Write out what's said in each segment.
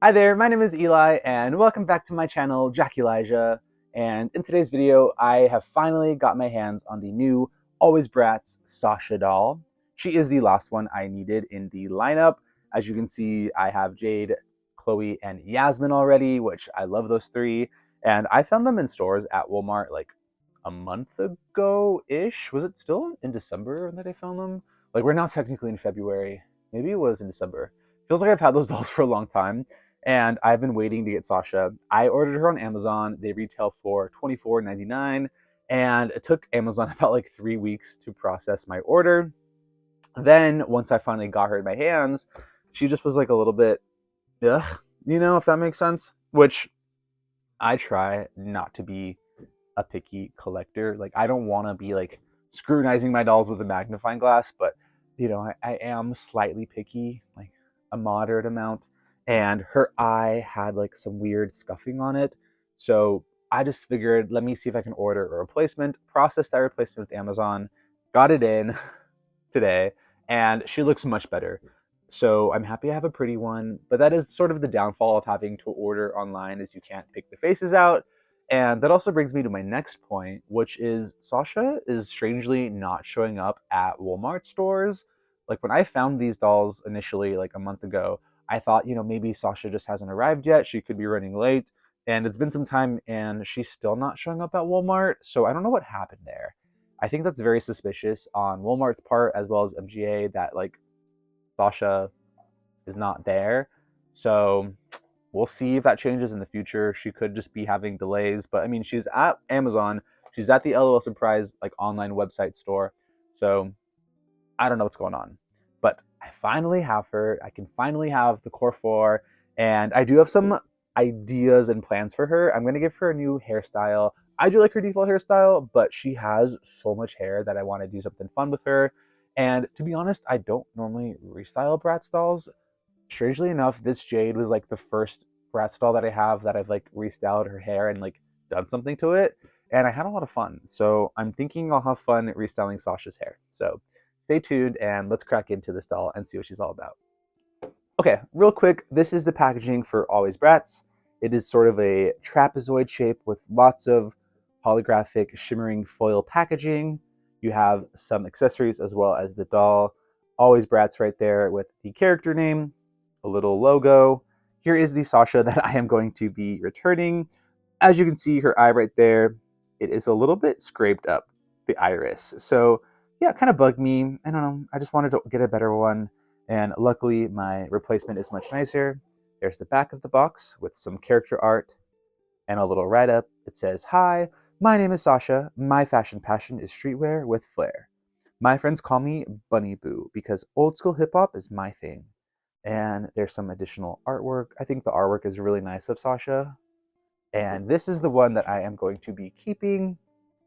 Hi there, my name is Eli, and welcome back to my channel, Jack Elijah. And in today's video, I have finally got my hands on the new Alwayz Bratz Sasha doll. She is the last one I needed in the lineup. As you can see, I have Jade, Chloe, and Yasmin already, which I love those three. And I found them in stores at Walmart like a month ago-ish. Was it still in December that I found them? Like, we're now technically in February. Maybe it was in December. Feels like I've had those dolls for a long time, and I've been waiting to get Sasha. I ordered her on Amazon. They retail for $24.99, and it took Amazon about like 3 weeks to process my order. Then once I finally got her in my hands, she just was like a little bit, ugh, if that makes sense. Which I try not to be a picky collector. Like, I don't want to be like scrutinizing my dolls with a magnifying glass, but I am slightly picky, like a moderate amount. And her eye had like some weird scuffing on it. So I just figured, let me see if I can order a replacement, process that replacement with Amazon, got it in today, and she looks much better. So I'm happy I have a pretty one, but that is sort of the downfall of having to order online is you can't pick the faces out. And that also brings me to my next point, which is Sasha is strangely not showing up at Walmart stores. Like, when I found these dolls initially, like a month ago, I thought, maybe Sasha just hasn't arrived yet. She could be running late. And it's been some time and she's still not showing up at Walmart. So I don't know what happened there. I think that's very suspicious on Walmart's part as well as MGA that like Sasha is not there. So we'll see if that changes in the future. She could just be having delays, but I mean, she's at Amazon. She's at the LOL Surprise like online website store. So I don't know what's going on. But I finally have her. I can finally have the Core 4, and I do have some ideas and plans for her. I'm going to give her a new hairstyle. I do like her default hairstyle, but she has so much hair that I want to do something fun with her. And to be honest, I don't normally restyle Bratz dolls. Strangely enough, this Jade was like the first Bratz doll that I have that I've like restyled her hair and like done something to it. And I had a lot of fun. So I'm thinking I'll have fun restyling Sasha's hair. So stay tuned and let's crack into this doll and see what she's all about. Okay, real quick, this is the packaging for Alwayz Bratz. It is sort of a trapezoid shape with lots of holographic shimmering foil packaging. You have some accessories as well as the doll. Alwayz Bratz right there with the character name, a little logo. Here is the Sasha that I am going to be returning. As you can see, her eye right there, it is a little bit scraped up, the iris. So yeah, it kind of bugged me. I don't know. I just wanted to get a better one. And luckily, my replacement is much nicer. There's the back of the box with some character art and a little write-up. It says, "Hi, my name is Sasha. My fashion passion is streetwear with flair. My friends call me Bunny Boo because old school hip hop is my thing." And there's some additional artwork. I think the artwork is really nice of Sasha. And this is the one that I am going to be keeping.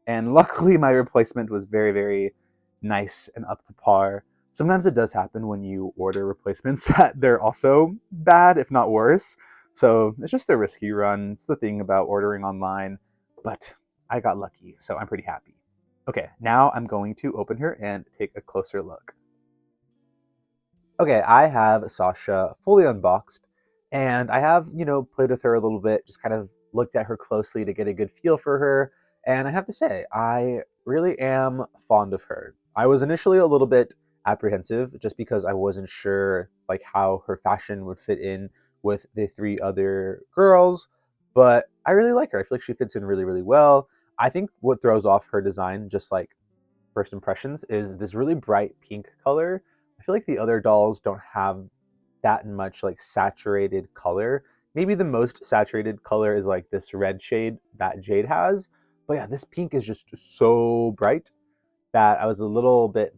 And luckily, my replacement was very, very nice and up to par. Sometimes it does happen when you order replacements that they're also bad, if not worse. So it's just a risky run. It's the thing about ordering online. But I got lucky, so I'm pretty happy. Okay, now I'm going to open her and take a closer look. Okay, I have Sasha fully unboxed, and I have, played with her a little bit, just kind of looked at her closely to get a good feel for her, and I have to say, I really am fond of her. I was initially a little bit apprehensive just because I wasn't sure like how her fashion would fit in with the three other girls, but I really like her. I feel like she fits in really, really well. I think what throws off her design, just like first impressions, is this really bright pink color. I feel like the other dolls don't have that much like saturated color. Maybe the most saturated color is like this red shade that Jade has. But yeah, this pink is just so bright that I was a little bit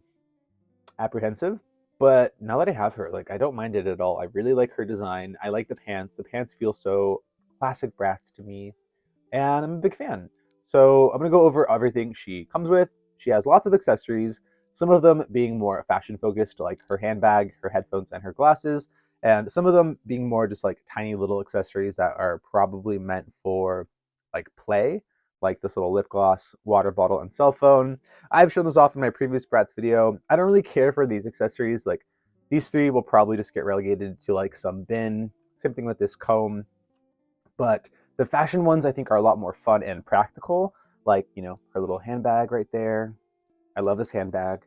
apprehensive. But now that I have her, like, I don't mind it at all. I really like her design. I like the pants. The pants feel so classic Bratz to me, and I'm a big fan. So I'm gonna go over everything she comes with. She has lots of accessories, some of them being more fashion focused, like her handbag, her headphones, and her glasses, and some of them being more just like tiny little accessories that are probably meant for like play, like this little lip gloss, water bottle, and cell phone. I've shown those off in my previous Bratz video. I don't really care for these accessories. Like, these three will probably just get relegated to like some bin. Same thing with this comb. But the fashion ones I think are a lot more fun and practical. Like, you know, her little handbag right there. I love this handbag.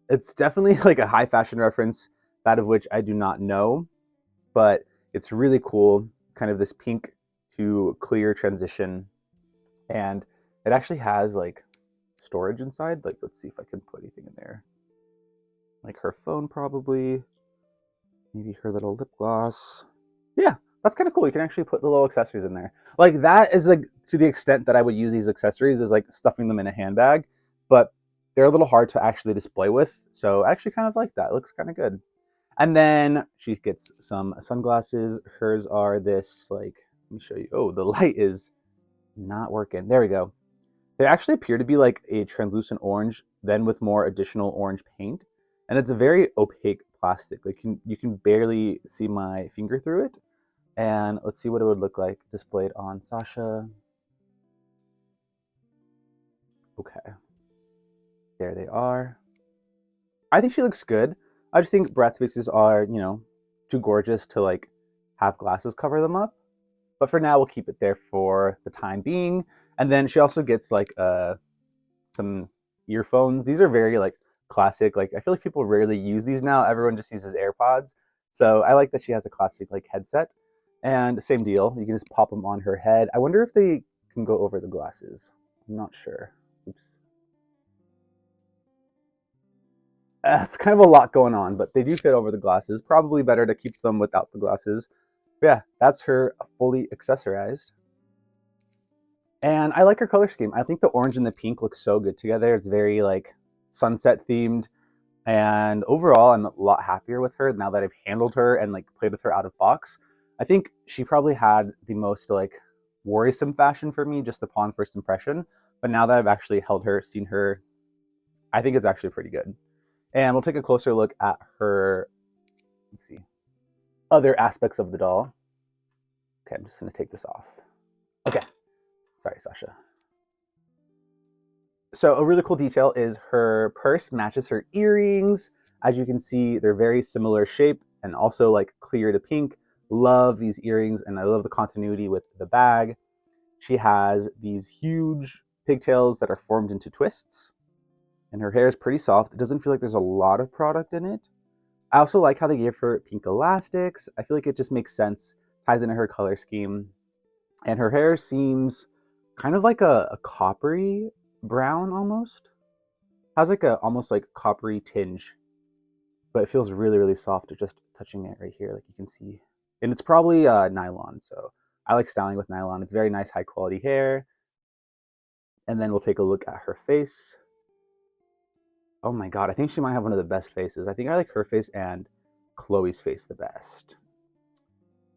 It's definitely like a high fashion reference, that of which I do not know, but it's really cool. Kind of this pink to clear transition. And it actually has like storage inside. Like, let's see if I can put anything in there. Like her phone, probably. Maybe her little lip gloss. Yeah, that's kind of cool. You can actually put the little accessories in there. Like, that is like to the extent that I would use these accessories is like stuffing them in a handbag, but they're a little hard to actually display with. So I actually kind of like that. It looks kind of good. And then she gets some sunglasses. Hers are this, like, let me show you. Oh, the light is not working. There we go. They actually appear to be like a translucent orange, then with more additional orange paint. And it's a very opaque plastic. Like, you can barely see my finger through it. And let's see what it would look like displayed on Sasha. Okay. There they are. I think she looks good. I just think Bratz faces are, you know, too gorgeous to like have glasses cover them up. But for now, we'll keep it there for the time being. And then she also gets like some earphones. These are very like classic. Like, I feel like people rarely use these now. Everyone just uses AirPods. So I like that she has a classic like headset. And same deal. You can just pop them on her head. I wonder if they can go over the glasses. I'm not sure. Oops. It's kind of a lot going on, but they do fit over the glasses. Probably better to keep them without the glasses. But yeah, that's her fully accessorized. And I like her color scheme. I think the orange and the pink look so good together. It's very like sunset themed. And overall, I'm a lot happier with her now that I've handled her and like played with her out of box. I think she probably had the most like worrisome fashion for me just upon first impression. But now that I've actually held her, seen her, I think it's actually pretty good. And we'll take a closer look at her, let's see, other aspects of the doll. Okay, I'm just gonna take this off. Okay, sorry, Sasha. So a really cool detail is her purse matches her earrings. As you can see, they're very similar shape and also like clear to pink. Love these earrings, and I love the continuity with the bag. She has these huge pigtails that are formed into twists, and her hair is pretty soft. It doesn't feel like there's a lot of product in it. I also like how they gave her pink elastics. I feel like it just makes sense, ties into her color scheme. And her hair seems kind of like a coppery brown almost. Has like a almost like coppery tinge, but it feels really, really soft just touching it right here, like you can see. And it's probably nylon, so I like styling with nylon. It's very nice, high quality hair. And then we'll take a look at her face. Oh my god, I think she might have one of the best faces. I think I like her face and Chloe's face the best.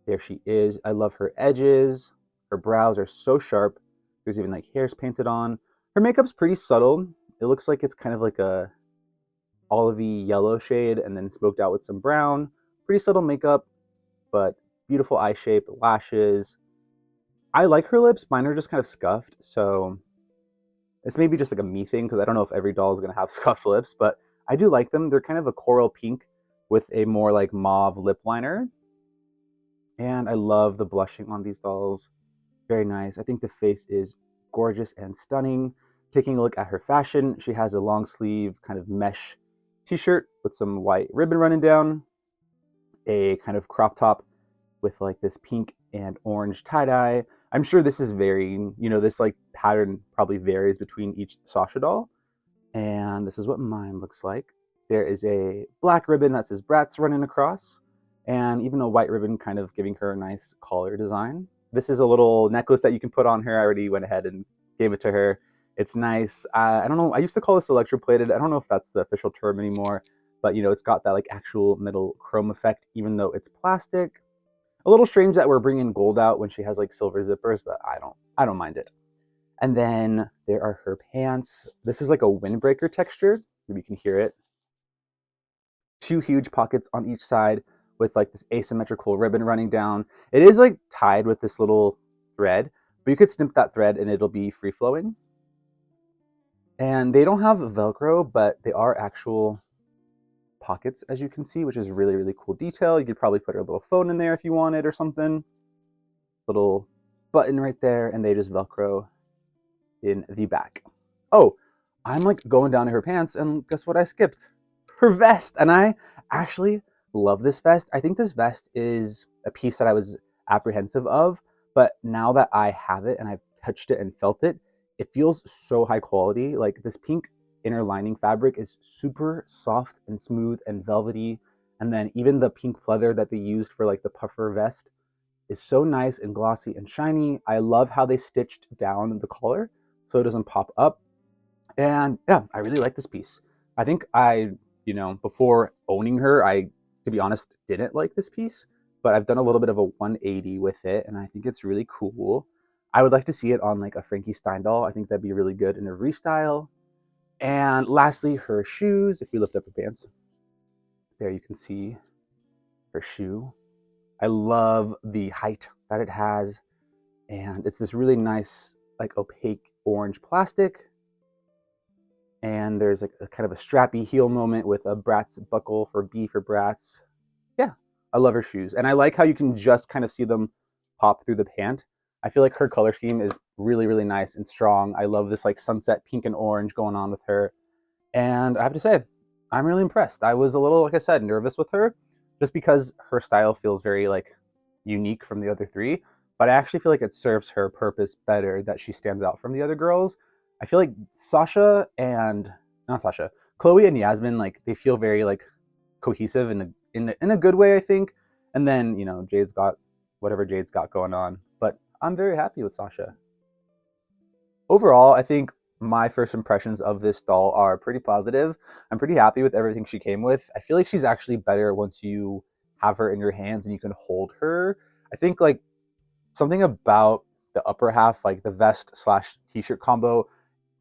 There she is. I love her edges. Her brows are so sharp. There's even like hairs painted on. Her makeup's pretty subtle. It looks like it's kind of like a olivey yellow shade and then smoked out with some brown. Pretty subtle makeup, but beautiful eye shape, lashes. I like her lips. Mine are just kind of scuffed, so it's maybe just like a me thing because I don't know if every doll is going to have scuffed lips, but I do like them. They're kind of a coral pink with a more like mauve lip liner. And I love the blushing on these dolls. Very nice. I think the face is gorgeous and stunning. Taking a look at her fashion, she has a long sleeve kind of mesh t-shirt with some white ribbon running down, a kind of crop top with like this pink and orange tie-dye. I'm sure this is varying, you know, this like pattern probably varies between each Sasha doll. And this is what mine looks like. There is a black ribbon that says Bratz running across, and even a white ribbon kind of giving her a nice collar design. This is a little necklace that you can put on her. I already went ahead and gave it to her. It's nice. I don't know. I used to call this electroplated. I don't know if that's the official term anymore, but you know, it's got that like actual metal chrome effect, even though it's plastic. A little strange that we're bringing gold out when she has like silver zippers, but I don't mind it. And then there are her pants. This is like a windbreaker texture. Maybe you can hear it. Two huge pockets on each side with like this asymmetrical ribbon running down. It is like tied with this little thread, but you could snip that thread and it'll be free flowing. And they don't have Velcro, but they are actual pockets, as you can see, which is really, really cool detail. You could probably put her little phone in there if you wanted or something. Little button right there, and they just Velcro in the back. Oh, I'm like going down to her pants, and guess what I skipped? Her vest. And I actually love this vest. I think this vest is a piece that I was apprehensive of, but now that I have it and I've touched it and felt it, it feels so high quality. Like this pink inner lining fabric is super soft and smooth and velvety. And then even the pink pleather that they used for like the puffer vest is so nice and glossy and shiny. I love how they stitched down the collar so it doesn't pop up. And yeah, I really like this piece. I think before owning her, to be honest, didn't like this piece, but I've done a little bit of a 180 with it, and I think it's really cool. I would like to see it on like a Frankie Stein doll. I think that'd be really good in a Restyle. And lastly, her shoes. If we lift up her pants, there you can see her shoe. I love the height that it has, and it's this really nice, like opaque orange plastic. And there's like a kind of a strappy heel moment with a Bratz buckle for B for Bratz. Yeah, I love her shoes. And I like how you can just kind of see them pop through the pant. I feel like her color scheme is really, really nice and strong. I love this like sunset pink and orange going on with her. And I have to say, I'm really impressed. I was a little, like I said, nervous with her just because her style feels very like unique from the other three. But I actually feel like it serves her purpose better that she stands out from the other girls. I feel like not Sasha, Chloe and Yasmin, like they feel very like cohesive in a good way, I think. And then Jade's got whatever Jade's got going on, but I'm very happy with Sasha. Overall, I think my first impressions of this doll are pretty positive. I'm pretty happy with everything she came with. I feel like she's actually better once you have her in your hands and you can hold her. I think like something about the upper half, like the vest slash t-shirt combo,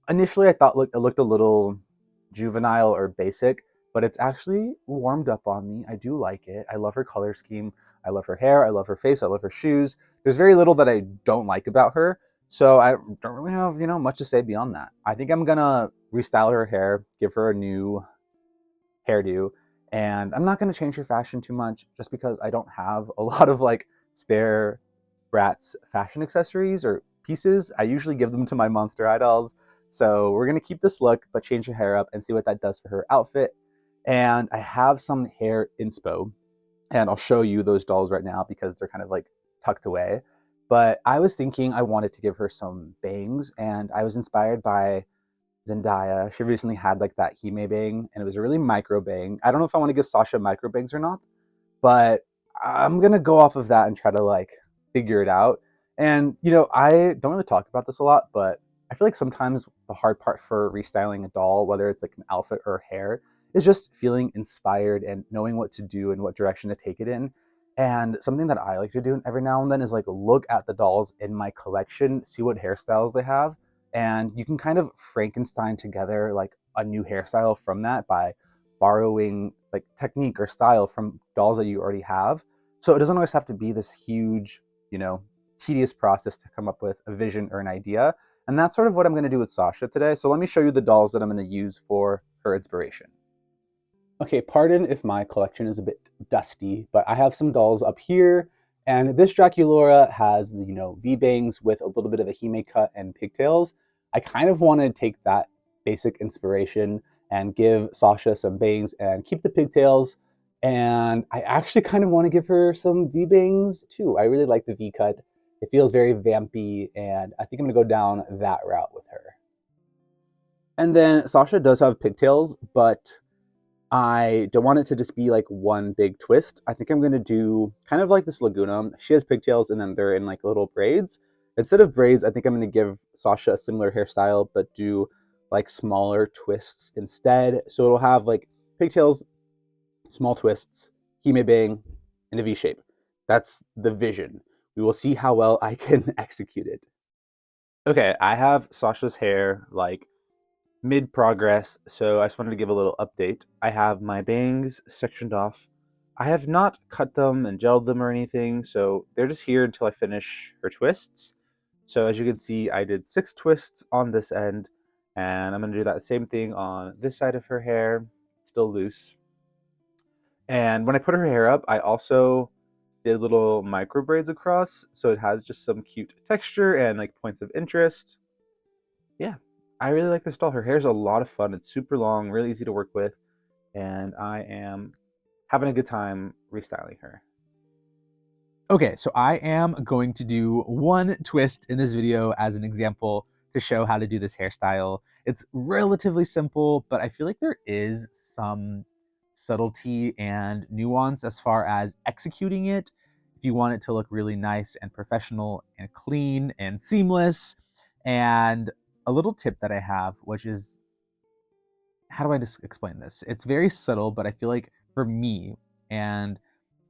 initially I thought it looked a little juvenile or basic, but it's actually warmed up on me. I do like it. I love her color scheme. I love her hair. I love her face. I love her shoes. There's very little that I don't like about her. So I don't really have, much to say beyond that. I think I'm gonna restyle her hair, give her a new hairdo, and I'm not gonna change her fashion too much just because I don't have a lot of like spare Bratz fashion accessories or pieces. I usually give them to my Monster High dolls. So we're gonna keep this look, but change her hair up and see what that does for her outfit. And I have some hair inspo, and I'll show you those dolls right now because they're kind of like tucked away. But I was thinking I wanted to give her some bangs, and I was inspired by Zendaya. She recently had like that Hime bang, and it was a really micro bang. I don't know if I want to give Sasha micro bangs or not, but I'm gonna go off of that and try to like figure it out. And I don't really talk about this a lot, but I feel like sometimes the hard part for restyling a doll, whether it's like an outfit or hair, is just feeling inspired and knowing what to do and what direction to take it in. And something that I like to do every now and then is like look at the dolls in my collection, see what hairstyles they have, and you can kind of Frankenstein together like a new hairstyle from that by borrowing like technique or style from dolls that you already have. So it doesn't always have to be this huge, tedious process to come up with a vision or an idea. And that's sort of what I'm going to do with Sasha today. So let me show you the dolls that I'm going to use for her inspiration. Okay, pardon if my collection is a bit dusty, but I have some dolls up here. And this Draculaura has, V-bangs with a little bit of a Hime cut and pigtails. I kind of want to take that basic inspiration and give Sasha some bangs and keep the pigtails. And I actually kind of want to give her some V-bangs too. I really like the V-cut. It feels very vampy, and I think I'm going to go down that route with her. And then Sasha does have pigtails, but I don't want it to just be like one big twist. I think I'm going to do kind of like this Laguna. She has pigtails and then they're in like little braids. Instead of braids, I think I'm going to give Sasha a similar hairstyle, but do like smaller twists instead. So it'll have like pigtails, small twists, Hime bang, and a V shape. That's the vision. We will see how well I can execute it. Okay, I have Sasha's hair like mid progress, so I just wanted to give a little update. I have my bangs sectioned off. I have not cut them and gelled them or anything, so they're just here until I finish her twists. So as you can see, I did 6 twists on this end, and I'm going to do that same thing on this side of her hair, still loose. And when I put her hair up, I also did little micro braids across, so it has just some cute texture and like points of interest. Yeah, I really like this doll. Her hair is a lot of fun. It's super long, really easy to work with, and I am having a good time restyling her. Okay, so I am going to do one twist in this video as an example to show how to do this hairstyle. It's relatively simple, but I feel like there is some subtlety and nuance as far as executing it. If you want it to look really nice and professional and clean and seamless. And a little tip that I have, which is, how do I just explain this? It's very subtle, but I feel like for me and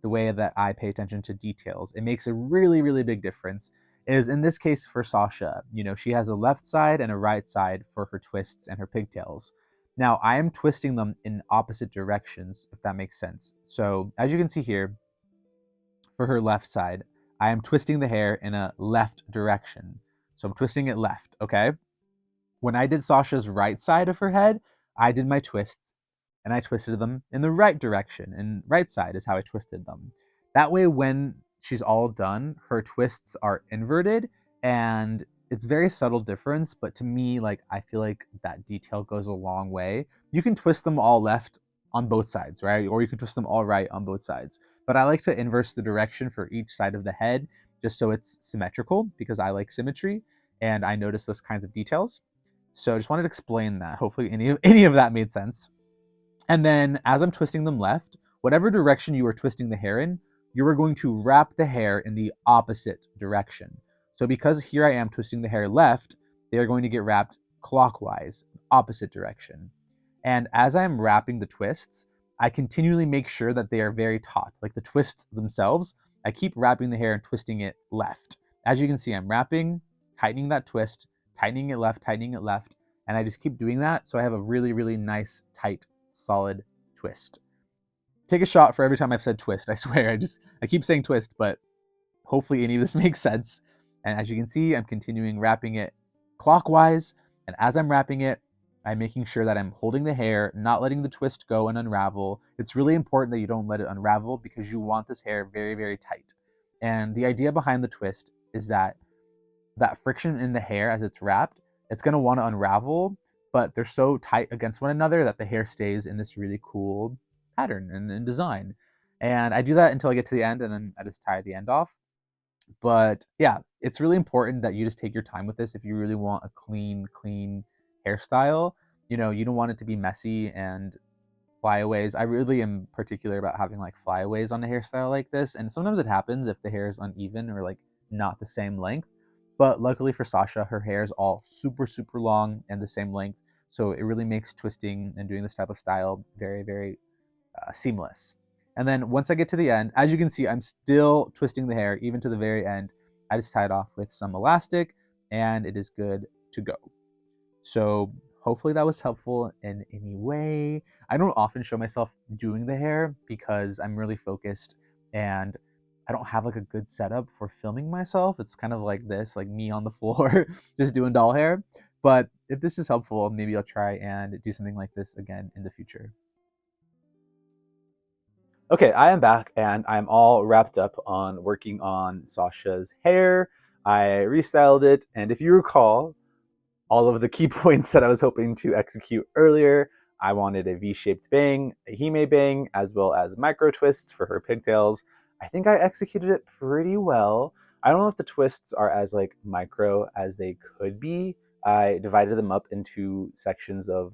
the way that I pay attention to details, it makes a really, really big difference. Is in this case for Sasha, she has a left side and a right side for her twists and her pigtails. Now I am twisting them in opposite directions, if that makes sense. So as you can see here, for her left side, I am twisting the hair in a left direction. So I'm twisting it left, okay? When I did Sasha's right side of her head, I did my twists and I twisted them in the right direction, and right side is how I twisted them. That way, when she's all done, her twists are inverted, and it's very subtle difference, but to me, like, I feel like that detail goes a long way. You can twist them all left on both sides, right? Or you can twist them all right on both sides. But I like to inverse the direction for each side of the head just so it's symmetrical, because I like symmetry and I notice those kinds of details. So I just wanted to explain that. Hopefully any of that made sense. And then as I'm twisting them left, whatever direction you are twisting the hair in, you are going to wrap the hair in the opposite direction. So because here I am twisting the hair left, they are going to get wrapped clockwise, opposite direction. And as I'm wrapping the twists, I continually make sure that they are very taut, like the twists themselves. I keep wrapping the hair and twisting it left. As you can see, I'm wrapping, tightening that twist, tightening it left, and I just keep doing that. So I have a really, really nice, tight, solid twist. Take a shot for every time I've said twist. I swear, I keep saying twist, but hopefully any of this makes sense. And as you can see, I'm continuing wrapping it clockwise. And as I'm wrapping it, I'm making sure that I'm holding the hair, not letting the twist go and unravel. It's really important that you don't let it unravel because you want this hair very, very tight. And the idea behind the twist is that friction in the hair as it's wrapped, it's going to want to unravel, but they're so tight against one another that the hair stays in this really cool pattern and design. And I do that until I get to the end, and then I just tie the end off. But yeah, it's really important that you just take your time with this if you really want a clean hairstyle. You don't want it to be messy and flyaways. I really am particular about having like flyaways on a hairstyle like this, and sometimes it happens if the hair is uneven or like not the same length. But luckily for Sasha, her hair is all super, super long and the same length, so it really makes twisting and doing this type of style very, very seamless. And then once I get to the end, as you can see, I'm still twisting the hair even to the very end. I just tie it off with some elastic and it is good to go. So hopefully that was helpful in any way. I don't often show myself doing the hair because I'm really focused and I don't have like a good setup for filming myself. It's kind of like this, like me on the floor, just doing doll hair. But if this is helpful, maybe I'll try and do something like this again in the future. Okay, I am back and I'm all wrapped up on working on Sasha's hair. I restyled it, and if you recall, all of the key points that I was hoping to execute earlier, I wanted a V-shaped bang, a hime bang, as well as micro twists for her pigtails. I think I executed it pretty well. I don't know if the twists are as like micro as they could be. I divided them up into sections of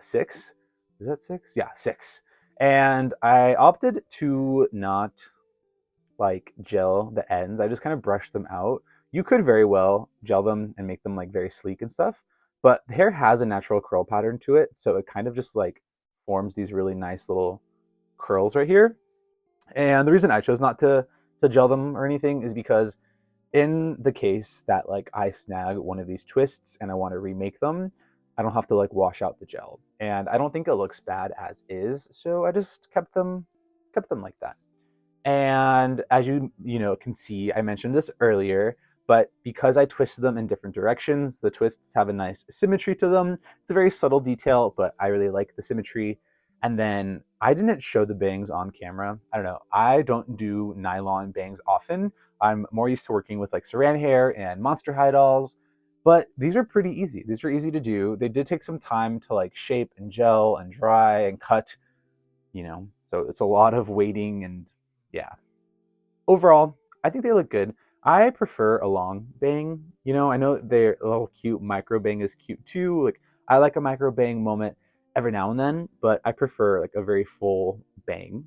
6. Is that 6? Yeah, 6. And I opted to not like gel the ends. I just kind of brushed them out. You could very well gel them and make them like very sleek and stuff, but the hair has a natural curl pattern to it, so it kind of just like forms these really nice little curls right here. And the reason I chose not to gel them or anything is because in the case that like I snag one of these twists and I want to remake them, I don't have to like wash out the gel. And I don't think it looks bad as is, so I just kept them like that. And as you can see, I mentioned this earlier, but because I twisted them in different directions, the twists have a nice symmetry to them. It's a very subtle detail, but I really like the symmetry. And then I didn't show the bangs on camera. I don't know. I don't do nylon bangs often. I'm more used to working with like saran hair and Monster High dolls, but these are pretty easy. These are easy to do. They did take some time to like shape and gel and dry and cut, so it's a lot of waiting and yeah. Overall, I think they look good. I prefer a long bang. I know they're a little cute. Micro bang is cute too. Like I like a micro bang moment every now and then, but I prefer like a very full bang.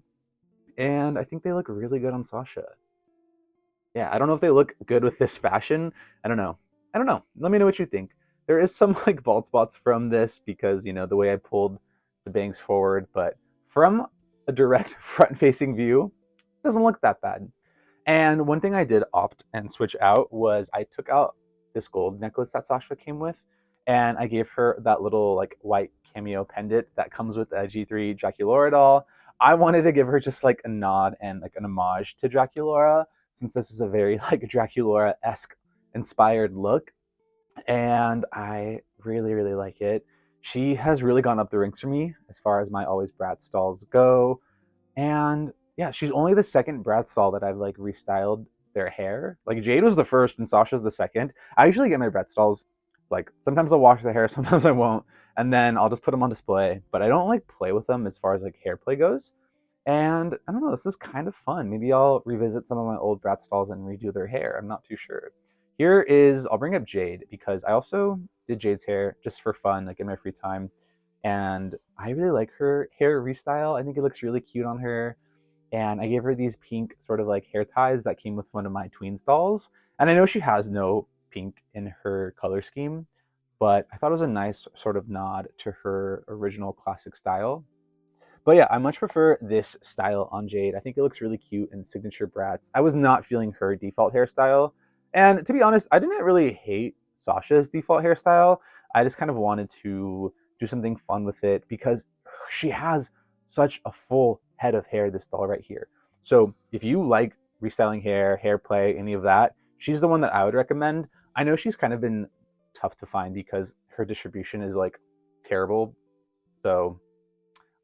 And I think they look really good on Sasha. Yeah, I don't know if they look good with this fashion. I don't know. I don't know. Let me know what you think. There is some like bald spots from this because, the way I pulled the bangs forward, but from a direct front facing view, it doesn't look that bad. And one thing I did opt and switch out was I took out this gold necklace that Sasha came with, and I gave her that little like white cameo pendant that comes with a G3 Draculaura doll. I wanted to give her just like a nod and like an homage to Draculaura, since this is a very like Draculaura-esque inspired look, and I really, really like it. She has really gone up the ranks for me as far as my Alwayz Bratz dolls go. And yeah, she's only the second Bratz doll that I've like restyled their hair. Like Jade was the first and Sasha's the second. I usually get my Bratz dolls, like sometimes I'll wash the hair, sometimes I won't, and then I'll just put them on display. But I don't like play with them as far as like hair play goes. And I don't know, this is kind of fun. Maybe I'll revisit some of my old Bratz dolls and redo their hair. I'm not too sure. I'll bring up Jade because I also did Jade's hair just for fun, like in my free time. And I really like her hair restyle. I think it looks really cute on her. And I gave her these pink sort of like hair ties that came with one of my tweens dolls. And I know she has no pink in her color scheme, but I thought it was a nice sort of nod to her original classic style. But yeah, I much prefer this style on Jade. I think it looks really cute in signature Bratz. I was not feeling her default hairstyle. And to be honest, I didn't really hate Sasha's default hairstyle. I just kind of wanted to do something fun with it because she has such a full head of hair, this doll right here. So if you like restyling hair, hair play, any of that, she's the one that I would recommend. I know she's kind of been tough to find because her distribution is like terrible. So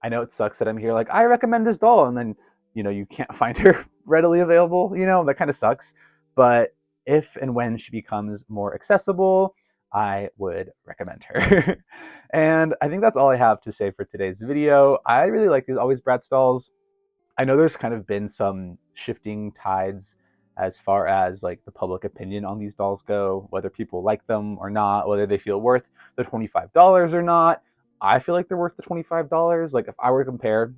I know it sucks that I'm here like, I recommend this doll, and then, you can't find her readily available, that kind of sucks. But if and when she becomes more accessible, I would recommend her. And I think that's all I have to say for today's video. I really like these Alwayz Bratz dolls. I know there's kind of been some shifting tides as far as like the public opinion on these dolls go, whether people like them or not, whether they feel worth the $25 or not. I feel like they're worth the $25. Like if I were to compare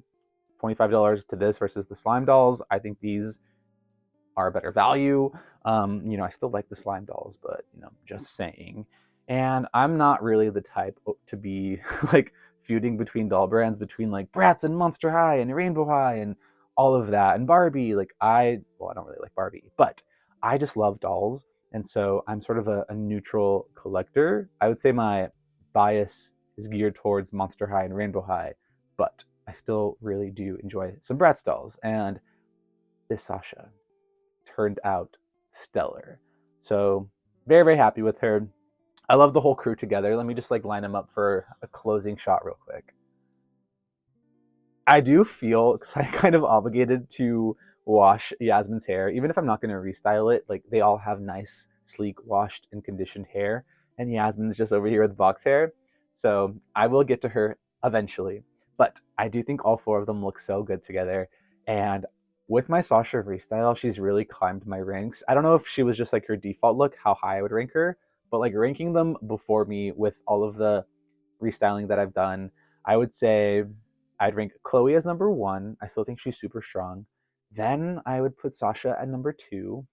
$25 to this versus the slime dolls, I think these are a better value. I still like the slime dolls, but just saying. And I'm not really the type to be like feuding between doll brands, between like Bratz and Monster High and Rainbow High and all of that and Barbie. Like I don't really like Barbie, but I just love dolls, and so I'm sort of a neutral collector. I would say my bias is geared towards Monster High and Rainbow High, but I still really do enjoy some Bratz dolls, and this Sasha turned out stellar. So very, very happy with her. I love the whole crew together. Let me just like line them up for a closing shot real quick. I do feel kind of obligated to wash Yasmin's hair, even if I'm not going to restyle it. Like they all have nice, sleek, washed and conditioned hair, and Yasmin's just over here with box hair. So I will get to her eventually. But I do think all four of them look so good together. And with my Sasha restyle, she's really climbed my ranks. I don't know if she was just like her default look, how high I would rank her, but like ranking them before me with all of the restyling that I've done, I would say I'd rank Chloe as number one. I still think she's super strong. Then I would put Sasha at number two,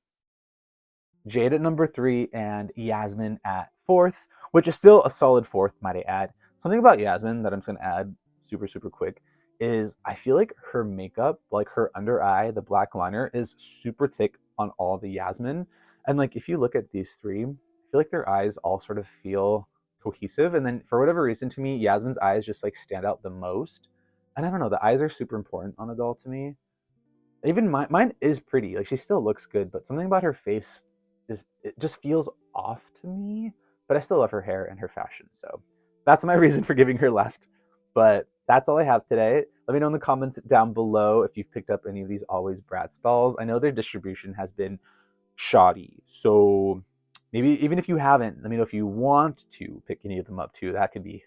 Jade at number three, and Yasmin at fourth, which is still a solid fourth, might I add. Something about Yasmin that I'm just gonna add super, super quick is I feel like her makeup, like her under eye, the black liner, is super thick on all the Yasmin. And like if you look at these three, I feel like their eyes all sort of feel cohesive. And then for whatever reason, to me, Yasmin's eyes just like stand out the most. And I don't know, the eyes are super important on a doll to me. Even mine is pretty, like she still looks good, but something about her face it just feels off to me. But I still love her hair and her fashion, so that's my reason for giving her last But that's all I have today. Let me know in the comments down below if you've picked up any of these Alwayz Bratz dolls. I know their distribution has been shoddy, so maybe even if you haven't, let me know if you want to pick any of them up too. That could be,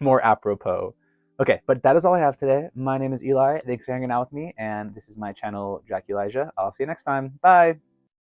more apropos. Okay, but that is all I have today. My name is Eli. Thanks for hanging out with me, and this is my channel, Jack Elijah. I'll see you next time. Bye.